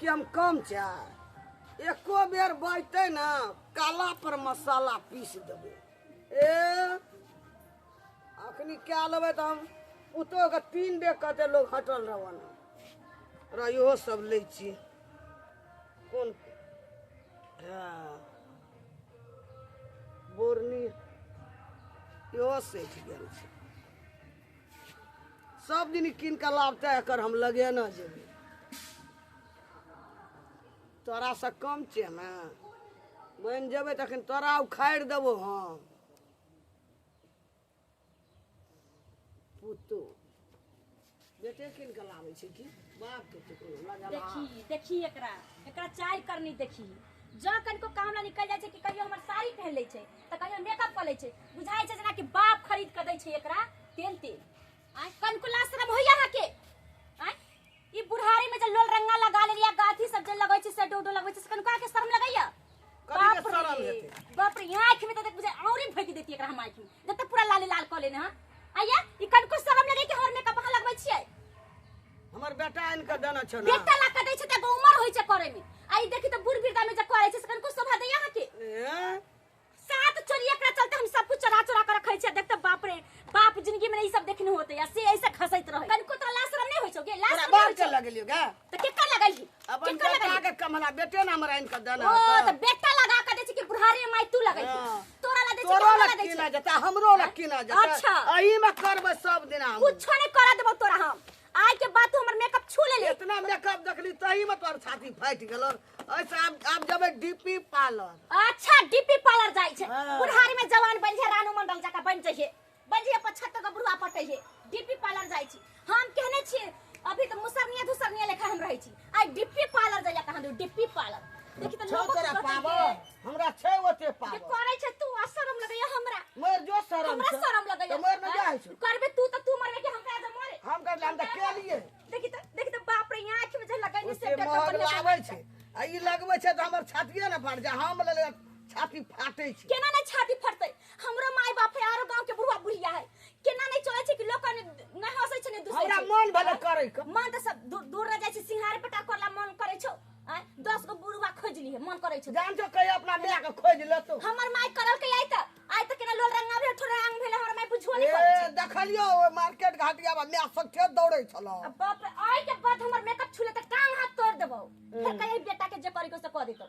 कि हम कम चाय एको बेर बैठते ना काला पर मसाला पीस देबे अखनी क्या लेबे तो हम उतो के 3 डेग कहते लोग हटल रहो इहो सब ले छी कौन बोरनी इहो सेठ गेल छै सब दिन किन के लाभते एकर हम लगे न जेबे तोरा से कम छै ने बन जेबे तखन तोरा उखाड़ि देबो हम पुतो बेटे किन के लाबै छै कि बाप के तो लगा देखी एकरा चाय करनी देखी जो कनको काम ला निकल जाय छै कि कहियो हमर साड़ी पहन ले छै त कहियो मेकअप कर ले छै बुझाय छै जना कि बाप खरीद के दै छै एकरा तेल आय कनको ला शरम होइया हा के आय ई बुढ़ारी में जे लोल रंगा लगा लेलिया गाथी सब जे लगै छै से डोडो लगबै छै कनको के शरम लगैया बाप रे आंख में त देख बुझाय औरी भइक देती एकरा हम आंख में जब तक पूरा लाल लाल क लेने हां आया ई कनको शरम लगे कि हमर मेकअप हां लगबै छियै हमर बेटा इनका देना छ ना बेटा ला के दै छै त उमर होय छै करे में आई देखी तो बुढ़ बिरदा में जे करे छै कनको शोभा दैया हा के सात चोरी एकरा चलते हम सब कुछ चोरा चोरा कर रखै छै देख त बाप रे बाप जिंदगी में ई सब देखने होते या से ऐसे खसैत रहे कनको तो लाश शरम नहीं होय छौ गे लाश शरम बाप के लगलियो गा त केकर लगलही अपन बेटा के कमला बेटे ना हमरा इनका देना ओ त बेटा लगा के दै छै कि बुढ़ारी माई तू लगै तोरा ला दै छै तोरा हमरा ला दै किना छै जता हमरो ला किना जता अच्छा एही में करबे सब दिन हम कुछ नहीं करा देबो तोरा हम आज के बाद तू हमर मेकअप छू ले इतना मेकअप देखली तही में तोर छाती फाट गेलो ऐसे आप जबे डीपी पार्लर अच्छा डीपी पार्लर जाई छै बुढ़ारी में जवान बन छै रानू मंडल जाका बन छै 75 का बुढ़वा पटै छै डीपी पार्लर जाई छी हम कहने छी अभी तो मुसरनिया लेखा हम रहै छी आई डीपी पार्लर जाया कहां दो डीपी पार्लर देखि त लोग तोरा पाबो हमरा छै ओते पाबो के करे छै तू शरम लगैया हमरा मर जो शरम हमरा शरम लगैया तो मर न जाय छै करबे तू मरबे कि हम काज मरे हम कर लाम त के लिए देखि त बाप रे आंख में जे लगै से महग लाबै छै आ ई लगबै छै त हमर छातिए न फाट जा हम ले छाती फाटै छै केना नै छाती फटतै हमरो माय बाप है आरो गांव के बुढ़वा बुढ़िया है केना नै चलै छै कि लोक नै हंसै छै नै दुसै छै हमरा मन भले करै क मन त सब दूर रह जाय छै सिंहारे पटा करला मन करै छौ 10 गो बुढ़वा खोजली है मन करै छौ जान छौ कहि अपना बियाह के खोज ले तो हमर माय करल के आई त केना लोल रंगा भेल थोड़ा अंग भेल हमर माय बुझो नै करै छै देखलियो ओ मार्केट घाटिया में मैं सखे दौड़ै छलो बाप रे आई के बाद हमर मेकअप छुले त टांग हाथ तोड़ देबो फिर कहि बेटा के जे करै को से क देतो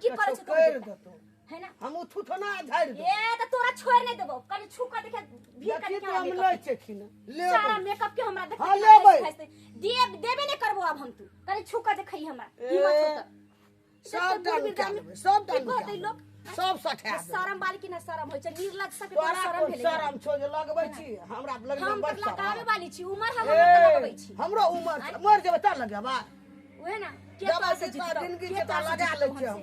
की करै छै कर देतो है ना हम थुथना झाड़ दे ए त तोरा छोड़ नै देबो कनी छू के देखे भीड़ के देखि हम लै छै खिन ले सारा मेकअप के हमरा देख हां लेबै देबे नै करबो अब हम तू कनी छू के देखै हमरा सब डाल सब डाल सब सठा शरम वाली की ना शरम होय छै निर्लज सब के तोरा शरम भेलै शरम छो जे लगबै छी हमरा लगबै हम बस लगावे वाली छी उमर हम लगबै छी हमरो उमर मर जेबै त लगेबा ओहे ना के पास से जीत जिंदगी के त लगा लै छी हम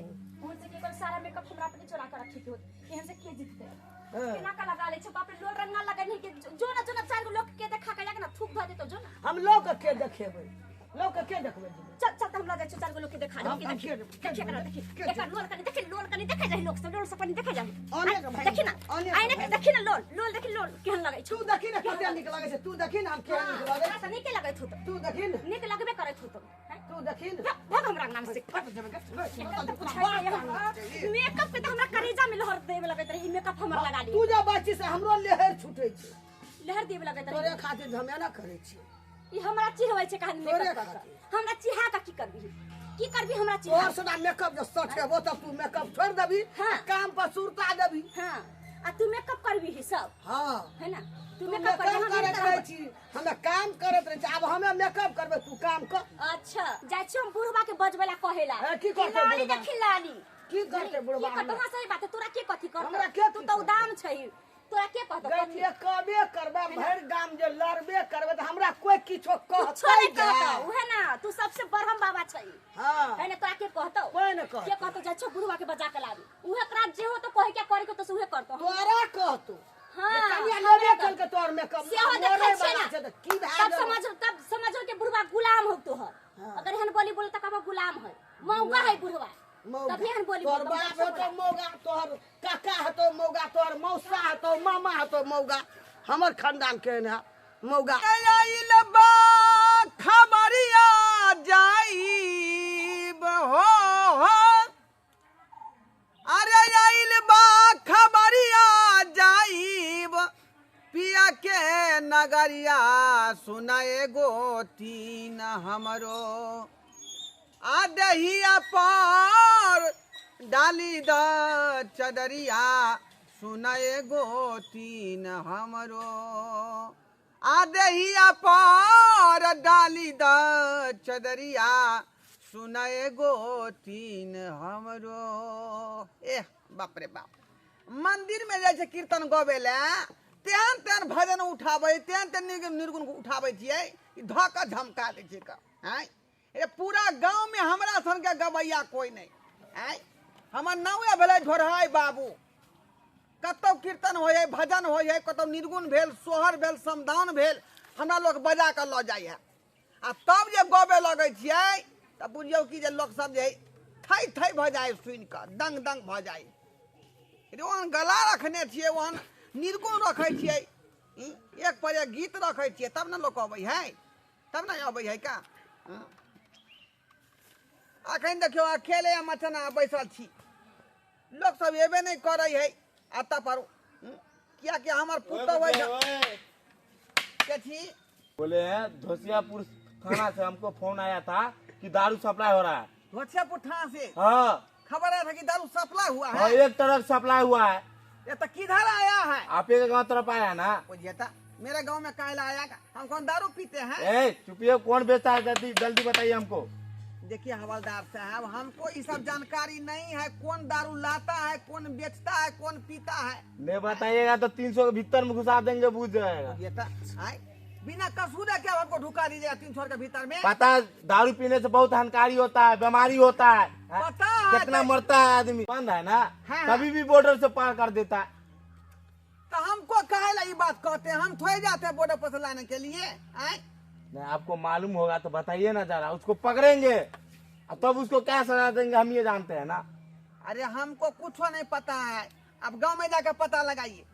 उन से के सारा मेकअप हमरा अपने चोरा कर रखी होत एहन से के जीतते केना का लगा ले छ बाप रे लोल रंगा लगा नहीं के जो ना 4 गो लोग के देखा के ना थूक ध देतो जो ना हम लोग के देखेबै लोग के देखबै चल हम लगे 4 गो लोग के देखा दे देखा लोल कनी देखे जाहि लोग सब लोल सब कनी देखे जाहि देखि ना आईने के देखि ना लोल देखि लोल केहन लगै छ तू देखि ना कते निक लगै छै तू देखि ना हम केहन निक लगै छै नीक लगै छ तू देखि ना नीक लगबे करै छ तू देखि ना भाग हमरा नाम से मेकअप के त हमरा करेजा में लहर देबे लगैत रही मेकअप हमर लगा ली तू जा बाची से हमरो लहर छूटै छै लहर देबे लगैत रही तोरे खातिर धमेना करै छी ई हमरा चिढ़बै छै कहानी मेकअप कर हमरा चिढ़ा का की करबी हमरा चिढ़ा तोर सदा मेकअप जो सठेबो त तू मेकअप छोड़ देबी काम पर सुरता देबी हां आ तू मेकअप करबी ही सब हां है ना तू मेकअप करत रहे छी हमें काम करत रहे छी अब हमें मेकअप करबे तू काम कर अच्छा जाय छी हम बुढ़वा के बजबेला कहेला की करते बुढ़वा खिलानी की करते बुढ़वा की करते सही बात तोरा के कथि कर हमरा के तू तो उदाम छै तोरा के कहत गलिए कबे करबे भर गाम जे लड़बे करबे त हमरा कोई किछो कहतै उहे ना तू सबसे बरहम बाबा छै हां है ना तोरा के कहतो कोई न कह के कहतो जा छ बुढ़वा के बजा के लाबी उहे करा जे हो तो कहि के करे के तो उहे करतो तोरा कहतो हां कनिया लेबे कल के तोर मेकअप से हो देखै छै ना की भए तब समझो के बुढ़वा गुलाम हो तो अगर हन बोली बोल त कहबो गुलाम है मौगा है बुढ़वा तभी हन बोली तोर बाप हो तो मौगा तोर काका है तो मौगा तोर मौसा है तो मामा है तो मौगा हमर खानदान के ना मौगा आइल बा खबरिया जाई सुनाए गो तीन हमरो आ दहिया पर डाली द चदरिया सुनाए गो तीन हमरो आ दहिया पर डाली द चदरिया सुनाए गो तीन हमरो। एह बाप रे बाप, मंदिर में जाए कीर्तन गवे ले तेहन तेहन भजन उठावे, तेहन तेहन निर्गुण उठावे छियै, धक झमका दै छै का। आय ए पूरा गांव में हमरा सन के गवैया कोई नहीं। आय हमर नावे भेलै झोरहाय बाबू, कतौ कीर्तन हो जाए, भजन हो जाए, कतौ निर्गुण भेल, सोहर भेल, समदान भेल, हमरा लोग बजा के ल जाय है। आ तब जे गवे लगे छियै तब बुझियौ कि जे लोग सब जे थई थई भ जाए, सुन के दंग दंग भ जाए। ओहन गला रखने छियै, ओहन निर्गुण रखे छियै, एक पर एक गीत रखे छियै, तब न लोग अबै है, तब न अबै है का। अखन देखियो अकेले मचना बैसल छी, लोग सब एबे नहीं करे है आता पर, क्या क्या हमर पुत्र हो के छी। बोले हैं धोसियापुर थाना से हमको फोन आया था कि दारू सप्लाई हो रहा है। धोसियापुर थाना से हाँ खबर आया था कि दारू सप्लाई हुआ हाँ, है। एक तरफ सप्लाई हुआ है। ये तो किधर आया है? आप के गाँव तरफ आया है ना। बुझिए था मेरे गांव में कायला आया, हम कौन दारू पीते हैं? ए चुपिए, कौन बेचता है, जल्दी जल्दी बताइए हमको। देखिए हवलदार साहब, हमको ये सब जानकारी नहीं है, कौन दारू लाता है, कौन बेचता है, कौन पीता है। नहीं बताइएगा तो 300 के भीतर में घुसा देंगे, बुझ जाएगा। बुझिए था आय बिना कसूर है क्या हमको ढुका दीजिएगा 300 के भीतर में? पता है दारू पीने से बहुत हानिकारी होता है, बीमारी होता है, पता है कितना तो- मरता है आदमी, बंद है ना। हाँ। कभी भी बॉर्डर से पार कर देता है। तो हमको कहे ला ये बात कहते हैं, हम थोड़े जाते हैं बॉर्डर पर से लाने के लिए। आय नहीं आपको मालूम होगा तो बताइए ना जरा, उसको पकड़ेंगे और तब उसको क्या सजा देंगे हम ये जानते हैं ना। अरे हमको कुछ नहीं पता है, अब गांव में जाकर पता लगाइए।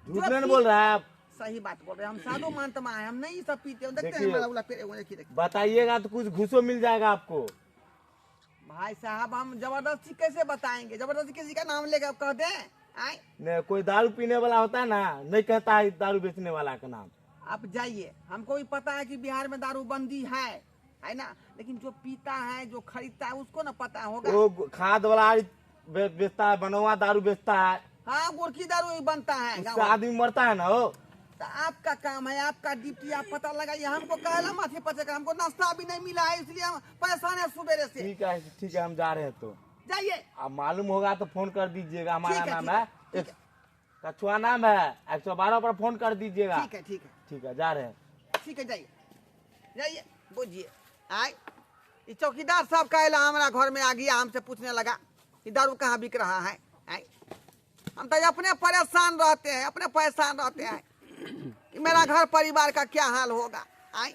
झूठ नहीं बोल रहा है आप। सही बात बोल रहे हैं, हम साधु महात्मा हैं, हम नहीं सब पीते हैं। देखते हैं देखिए। हमारा उला पेड़, वो देखिए देखिए। बताइएगा तो कुछ घूसो मिल जाएगा आपको। भाई साहब हम जबरदस्ती कैसे बताएंगे? जबरदस्ती किसी का नाम लेकर कह दें? आए नहीं कोई दारू पीने वाला होता है ना, नहीं कहता है दारू बेचने वाला का नाम। आप जाइए, हमको भी पता है कि बिहार में दारू बंदी है ना, लेकिन जो पीता है, जो खरीदता है, उसको ना पता होगा। वो खाद वाला बेचता है, बनवा दारू बेचता है, हाँ गुड़की दारू ही बनता है उससे गाँव में। आदमी मरता है ना। हो तो आपका काम है, आपका ड्यूटी, आप पता लगाइए। हमको कहला माथे पचे का, हमको नाश्ता भी नहीं मिला है, इसलिए हम परेशान है सुबेरे से। ठीक है हम जा रहे हैं तो जाइए। अब मालूम होगा तो फोन कर दीजिएगा। हमारा ठीक है, नाम ठीक है है, ठीक है। कछुआ नाम है, 112 पर फोन कर दीजिएगा। ठीक है ठीक है ठीक है जा रहे हैं। ठीक है, जाइए जाइए। बुझिए आए ये चौकीदार साहब कहला हमारा घर में आ गया, हमसे पूछने लगा कि दारू कहाँ बिक रहा है। आए हम तो अपने परेशान रहते हैं, अपने परेशान रहते हैं कि मेरा घर परिवार का क्या हाल होगा। आए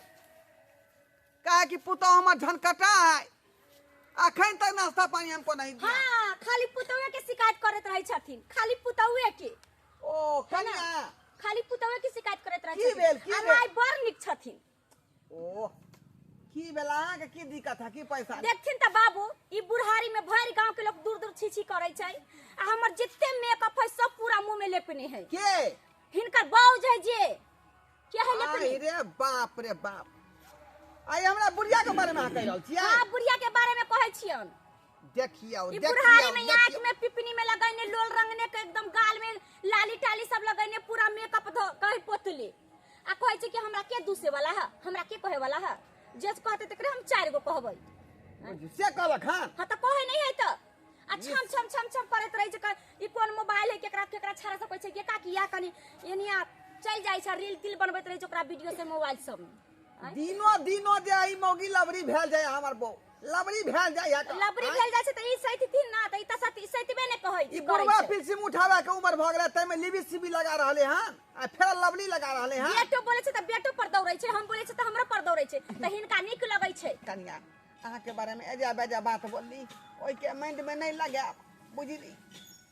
कहा कि पुतौ हमार झनकटा है, अखन तक नाश्ता पानी हमको नहीं दिया। हाँ, खाली पुतौए के शिकायत करत रहे छथिन, खाली पुतौए के। ओ है ना? कन्या खाली पुतौए के शिकायत करत रहे की भेल, की छथिन। भेल? अनाय बड़ नीक छथिन। ओ की भेल, अहाँके की दिक्कत है, की परेशानी? देखथिन त बाबू, ई बुढ़ारी में भर गांव के लोग दूर दूर छी करे छै, आ हमर जितने मेकअप है सब पूरा मुंह में लेपने है। के हिनकर बाउज है जे क्या है लेपने। रे बाप रे बाप, आई हमरा बुढ़िया के बारे में अहाँ कह रहल छियै? हां, बुढ़िया के बारे में कहै छियन। देखियो ई देखियो बुढ़ारी में आंख देखियो। में पिपनी में लगाइने, लोल रंगने के एकदम गाल में लाली टाली सब लगाइने, पूरा मेकअप कहि पोतले आ कहै छै कि हमरा के दूसे वाला है, हमरा के कहे वाला है। जज कहते तकरे हम 4 गो कहबै। से कहलक हां हां त कहे नहीं है त आ छम छम छम छम करत रहे छै। ई कोन मोबाइल है, केकरा केकरा छाड़ा सकै छै के का किया कनी एनिया चल जाय छै, रील तिल बनबैत रहे छै ओकरा वीडियो से मोबाइल सब में। दिनो दिनो जे आई मौगी लबरी भेल जाय, हमर बौ लबरी भेल जाय है। लबरी भेल जाय छै त ई सैतिथिन ना, त ई त सैतिबे ने कहै ई छै। बुढ़वा फिल्म उठावे के उम्र भ गेलै, तै में लिबी सिबी लगा रहले हन, आ फेर लबरी लगा रहले हन। बेटो बोले छै त बेटो पर दौड़ै छै, हम बोले छै त हमरो पर दौड़ै छै, त हिनका नीक लगै छै। कन्या अहाँ के बारे में एजा बेजा बात बोलली, ओइ के माइंड में नहीं लगे, बुझली?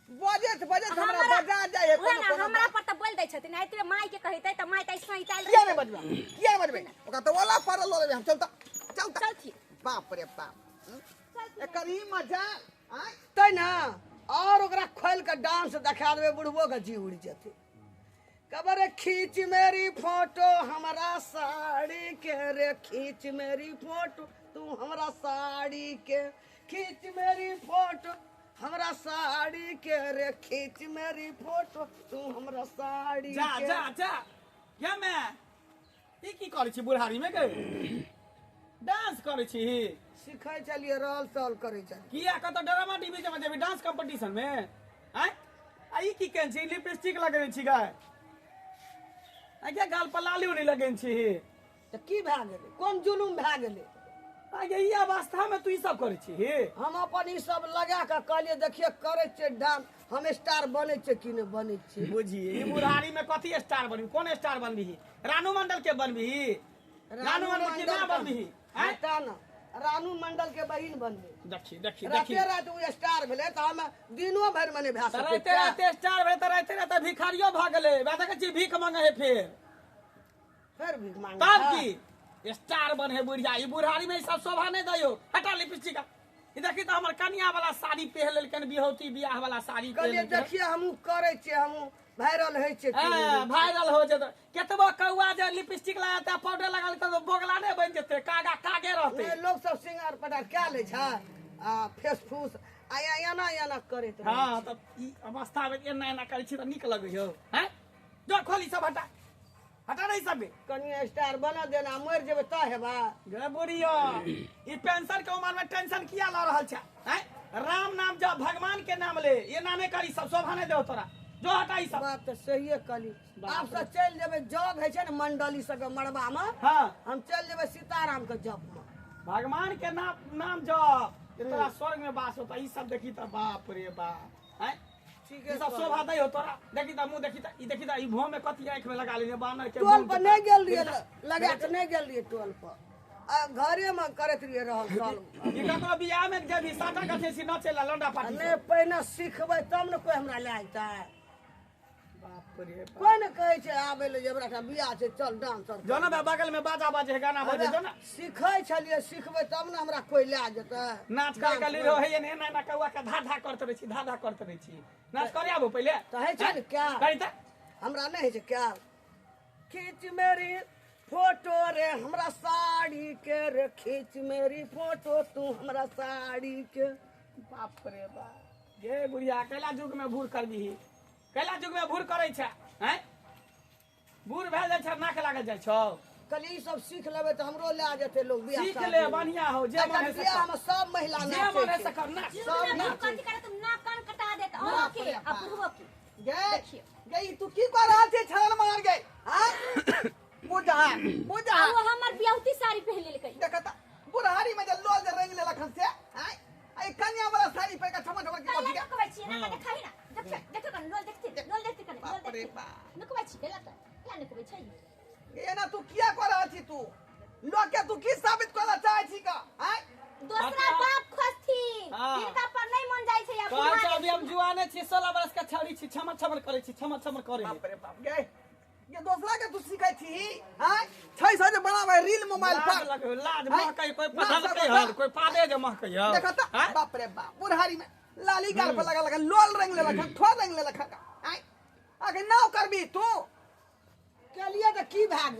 बजत बजत हमरा बजा जाय है। ओहे ना हमरा पर त बोल दै छथिन, एतबे माई के कहितै त माई त सैताल किया नहीं बजबा, किया नहीं बजबे? ओका तो वाला पर लो लेबे हम। चलता चलता चलथी बाप रे बाप, एकर ही मजा आय तै ना। और ओकरा खोल के डांस देखा देबे, बुढ़बो के जी उड़ जेते। कबर खींच मेरी फोटो हमरा साड़ी के रे, खींच मेरी फोटो तू हमरा साड़ी के, खींच मेरी फोटो हमरा साड़ी के रे, खींच मेरी फोटो तू हमरा साड़ी जा के। जा जा क्या मैं ई की करै छी बुढ़ारी में गए डांस करै छी सिखै चलिए रहल सहल करे चलिए। किया कत ड्रामा डिवीजन में जेबी डांस कंपटीशन में आय आई की कहै छी लिपस्टिक लगेने छी गाय आ क्या गाल पर लाली उनी लगेने छी तो की भए गेलै, कोन जुलुम भए गेलै? आगे ई अवस्था में तू ई सब करै छी हम अपन ई सब लगा के कहलिए देखिए करे छे डांस, हम स्टार बने छे कि नहीं बने छे। बुझिए ई बुढ़ारी में कथी स्टार बनबी, कोन स्टार बनबी, रानू मंडल के बनबी, रानू मंडल के ना बनबी हटा ना, रानू मंडल के बहिन बनबे। देखी देखी देखी राते रात वो स्टार भेले त हम दिनो भर मने भए सके। रहते रहते स्टार भेल त रहते रहते भिखारियो भ गेले, बात कहै छी भीख मांगे है फिर भी मांगे तब की स्टार बने है बुढ़िया, ई बुढ़ारी में ई सब शोभा नहीं दयो, हटा लिपस्टिक ई देखी त हमर कन्या वाला साड़ी पहन लेलकन, बिहौती बियाह वाला साड़ी पहन कहलिए लेलकन। देखिए हम करे छे, हम वायरल है छे कि नहीं। वायरल हो जेते केतबो कौआ जे लिपस्टिक लगाता पाउडर लगा लेता तो बोगला नहीं बन जेते, कागा कागे रहते। नहीं, लोग सब सिंगार पटार क्या ले छा आ फेस फूस आया याना याना करे त हां त ई अवस्था में एना एना करै छी त नीक लगै हो हैं, जो खोली सब हटा हटा नहीं सब कनिया स्टार बना देना, मर जेबे त हेबा। गे बुढ़िया ई पेंशन के उम्र में टेंशन किया ला रहल छ हैं, राम नाम जप भगवान के नाम ले, ये ना नहीं करी सब शोभा नहीं दे तोरा, जो हटा ई सब। बात तो सही है कली। आप सब चल जेबे जग है छे ना मंडली सब के मड़बा में, हां हम चल जेबे सीताराम के जप में। भगवान के नाम जप ये तोरा स्वर्ग में वास होता, ई सब देखी त बाप रे बाप हैं, ठीक ई है सब शोभा दे हो तोरा, देखी त मुंह देखी त ई देखी त ई भों में कथी आंख में लगा लेने बानर के टोल मुंह पर के- नहीं गेल रहिए, लगा के नहीं गेल रहिए टोल पर, आ घरे में करत रहिए रहल साल। ई ककरो बियाह में जेबी साटा कथे सी नचे ला लौंडा पार्टी नहीं पहले सीखबे तब न कोई हमरा ले आइता। बाप रे बाप। कोई न कहे छे आबे ले जबरा का बियाह छे चल डांसर जो ना बगल में बाजा बाजे गाना बजे जो ना सीखे छलिए, सीखबे तब न हमरा कोई ले जेते। नाच कर के लिरो है ये ने ना कौआ का धा धा करते रही छी, धा धा करते रही छी, नाच करे आबो पहले तो है छे न क्या करी त हमरा नहीं है छे क्या, खींच मेरी फोटो रे हमरा साड़ी के रे, खींच मेरी फोटो तू हमरा साड़ी के। बाप रे बाप गे बुढ़िया कैला जुग में भूर कर दी, कैला जुग में भूर करे छ हैं, भूर भेल जाय छ नाक लागल जाय छौ, कल ई सब सीख लेबे तो हमरो ले आ जेते लोग बियाह सीख शादी ले में। बढ़िया हो जे आजकल मन है से बियाह में सब महिला जे नाचे मन है छे। से कर नाच जुलूम में ना भूख कथी करे तुम नाक कान कटा देत अहो के आ बुढ़बो के गए देखिए। गई तू की कर रहा छे, छान मार गई हां बुझा बुझा आ वो हमर बियाहती साड़ी पहन लेलकै, देखता बुढ़ारी में जे लोल जे रंग ले लखन से हां आई कन्या वाला साड़ी पे का ठमठ ठमठ की काला कोठी नुकबै छी ना कते खाई ना, देखो कन लोल देखते लोल देखते कन लोल बाप रे देखते बाप। नुकबै छी केला त ला नुकबै छै ये ना तू किया कर रहा छी, तू लोग के तू की साबित करना चाहे छी का हां दूसरा अच्छा। बाप खोस्थिन हाँ। इनका पर नहीं मन जाय छै या कहै छ अभी हम जुआने छी 16 वर्ष का छौरी छी, छमर छमर करे छी, छमर छमर करे बाप रे बाप गए ये दूसरा के तू सिखाई छी हां छै सजे बनावे रील मोबाइल लाज पर लगे लाज हैं? महकै कोई ना पढ़ल सब के बता। हल कोई पादे जे महकै हो देखता हैं? बाप रे बाप बुढ़ारी में लाली गाल पर लगा लगा लोल रंग ले लखन ठोर रंग ले लखन आई आगे नाव करबी तू के लिए तो की भाग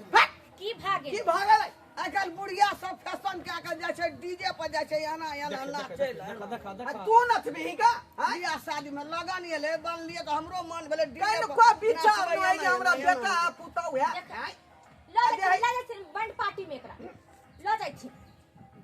की भागे की भागल आजकल बुढ़िया सब फैशन के आकर जाय छै डीजे पर जाय छै याना याना नाचे देखा देखा आ देखा तू नचबी का बियाह शादी में लगन ये ले बन लिए तो हमरो मन भेले डीजे पर को विचार नहीं जे हमरा बेटा पुतौ है लो ले बंड पार्टी में एकरा लो जाय छी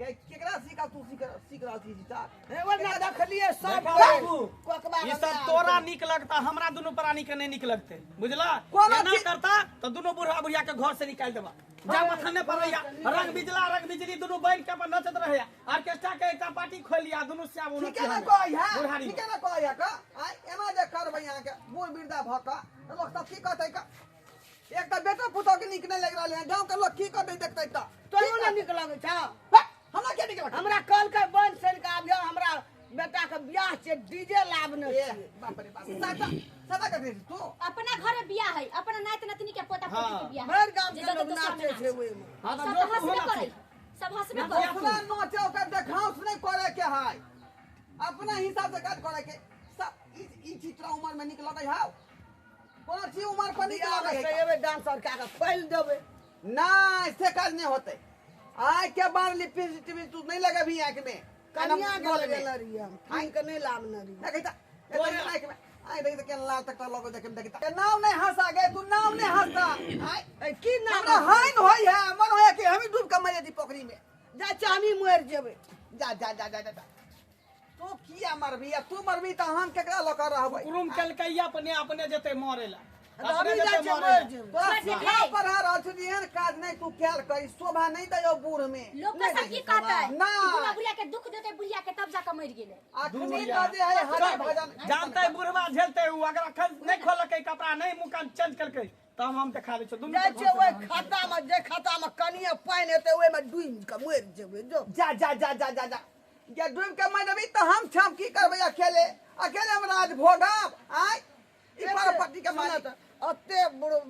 केकरा सीखा तू सीख रहा थी जीता हे वरना देखलिए सब देखा बाबू, कोकबा ये सब तोरा निक लगता, हमरा दुनू प्राणी के नहीं निक लगते, बुझला कोनो एना चीज- करता तो दुनू बुढ़ा बुढ़िया के घर से निकाल देबा, जा मथने पर रहिया, रंग बिजला रंग बिजली दुनू बैठ के अपन नचत रहे, ऑर्केस्ट्रा के एकटा पार्टी खोल लिया, दुनू श्याम उन ठीक है ना कोई है बुढ़ारी ठीक है ना कोई है का आई एना जे करबै यहां के बूढ़ वृद्धा भका लोग सब की कहतै का एक त बेटा पुतौ के निक नहीं लग रहले हैं, गांव के लोग की कहतै देखतै त तोरो ना निक लगै छ हमरा के निक लगै हमरा कल के बंद से का आबियो हमरा बेटा के बियाह छै डीजे लाबने छै बाप रे बाप सदा सदा के तू अपना घर में बियाह है, अपना नात नतनी के पोता पोती के बियाह भर गांव जे के जगह लोग दोसर में नाचे छै नाच। ओइ में हां तो सब जो हंसबे होना करे चाहिए सब हंसबे ना करे अपना नोचे ओकर देखाउस नहीं करे के है, अपना हिसाब से काट करे के सब ई चित्र उम्र में निक लगै है कोनो चीज उम्र पर निक लगे है एबे डांस और का फैल देबे ना इससे काज नहीं होते आय के बार लिपस्टिक तू नहीं लगे भी आंख में कनिया गल गेल रिया हम के नहीं लाभ न रिया ना कहता आंख में आय देख के लाल तक लोग देख देखता नाव नहीं हंसा गए तू नाव नहीं हंसता आय की नाम हमरा हाइन होई है मन होया कि हम डूब के मरे दी पोखरी में जा चामी मर जेबे जा जा जा जा जा तू किया मरबी तू मरबी त हम केकरा लक रहबै रूम कलकैया अपने अपने जते मरेला रवि जा के मर जेबे तोरा सीधा पर रहल छु एहन काज नहीं तू कैल करी शोभा नहीं दयो बूढ़ में लोग का सब की कहता है ना। बुढ़ा बुढ़िया के दुख देते बुढ़िया के तब जाकर मर गेले अखनी तो जे है हरे भजन जानते बुढ़वा झेलते उ अगर अखन नहीं खोलके कपड़ा नहीं मुंह कान चेंज करके त हम देखा दे छ दुनू जा छे ओइ खाता में जे खाता में कनिया पानी हेते ओइ में डूब के मर जेबे जो जा जा जा जा जा जा या डूब के मरबी त हम छम की करबै अकेले अकेले हम राज भोगब आय ई प्रॉपर्टी के मालिक अत्ते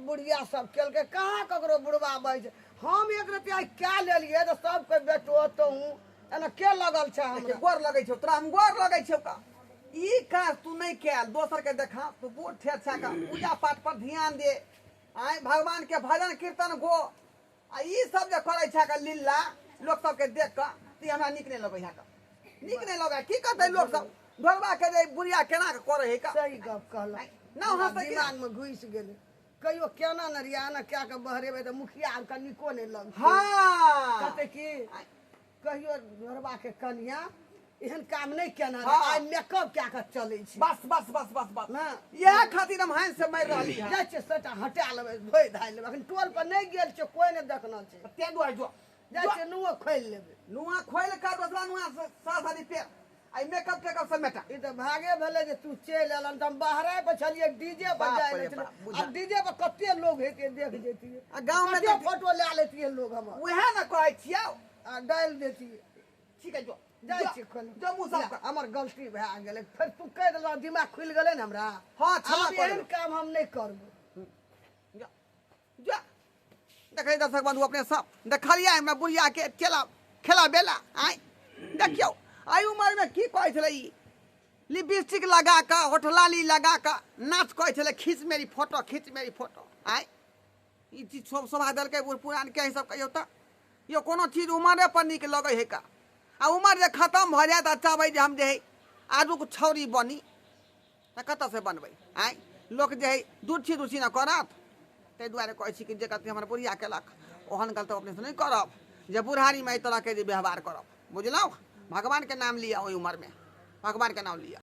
बुढ़िया सब खेल के कहाँ ककरो बुढ़वा बज हम 1 रुपया क्या ले लिए तो सब के बेटो तो हूँ एना के लगल छे हमरा गोर लगै छौ तोरा हम गोर लगै छौ का ई काज तू नहीं कैल दोसर के देखा तू बूढ़ ठेर छा का पूजा पाठ पर ध्यान दे आय भगवान के भजन कीर्तन गो आ ई सब जे करै छा का लीला लोग सब के देख का ती हमरा निक नहीं लगै है का निक नहीं लगै की करतै लोग सब घरवा के रे बुढ़िया केना के करे है का सही गप कहला ना हंस के दिमाग में घुस गेले कहियो केना न रियाना क्या के बहरेबे तो मुखिया का निको नहीं लग हां कहते कि कहियो घरवा के कन्या एहन काम नहीं केना हाँ। आई मेकअप क्या के चले छी बस बस बस बस बस ना यह खातिर हम हाथ से मार रहली है जा छे सटा हटा लेबे धोई धाइ लेबे अखन टोल पर नहीं गेल छे कोई नहीं देखना छे ते दुआर जो जा छे नुओ खोल लेबे नुआ खोल का दूसरा नुआ साथ पे आई मेकअप टेकअप सब मेटा ई तो भागे भले जे तू चल एलन त हम बाहरे पे छलिए डीजे पर बाप जाए रे ले बाप, बुझा। अब डीजे पर कते लोग हेते देख जेती आ गांव में कते तो फोटो ले लेती लोग हमर वह ना कहै छियौ आ डाल देती ठीक है जो जाय छी खोल जो मुंह साफ कर हमर गलती भए गेलै फिर तू कह देला दिमाग खुल गेलै न हमरा हाँ, क्षमा अब कर एहन देबै। काम हम नहीं करबो जा जा देखै दर्शक बंधु अपने सब देखलिए हमरा बुढ़िया के खेला बेला आय देखियो आई उम्र में की कहै छलै ई लिपस्टिक लगा का होठलाली लगा का नाच कहै छलै खींच मेरी फोटो आय ई चीज सब सभा दल के बूढ़ पुरान के सब कहियो त यो कोनो चीज उम्रे पर निक लगै है का आ उम्र जे खत्म भ जाए त चाहबै जे हम जे है आगू को छौरी बनी त कत से बनबै आय लोक जे है दूर छी न करत ताहि दुआरे कहै छी कि जे कते हमर बुढ़िया केलक ओहन गलत अपने से नहीं करब जे बुढ़ारी में एहि तरह के जे व्यवहार करब बुझलौ भगवान के नाम लिया ओहि उम्र में भगवान के नाम लिया।